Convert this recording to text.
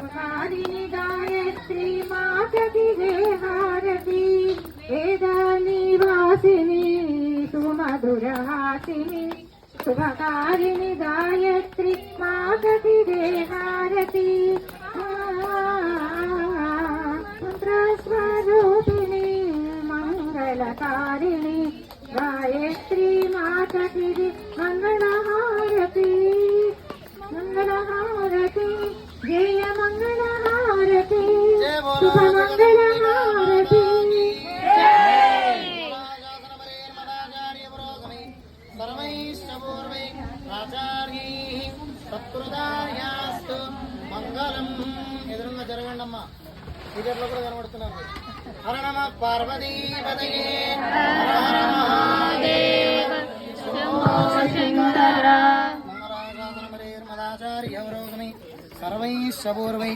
शुभकारिणि गायत्री माता की जय हारती वेदनिवासिनी सुमधुरहासिनी शुभकारिणि गायत्री माता की जय हारती मंत्रस्वरूपिणी मंगलकारिणी गायत्री माता की जय मंगलहारती मंगलहारती जय मंगलहारती शुभ मंगलहारती సత్కృతాయాస్తు మంగళం. ఎదురుగా జరగండమ్మా, టికెట్లో కూడా కనబడుతున్నారు. హర నమ పార్వతీపతయే మంగళాశాసనమరేర్మదాచార్య సర్వైః పూర్వై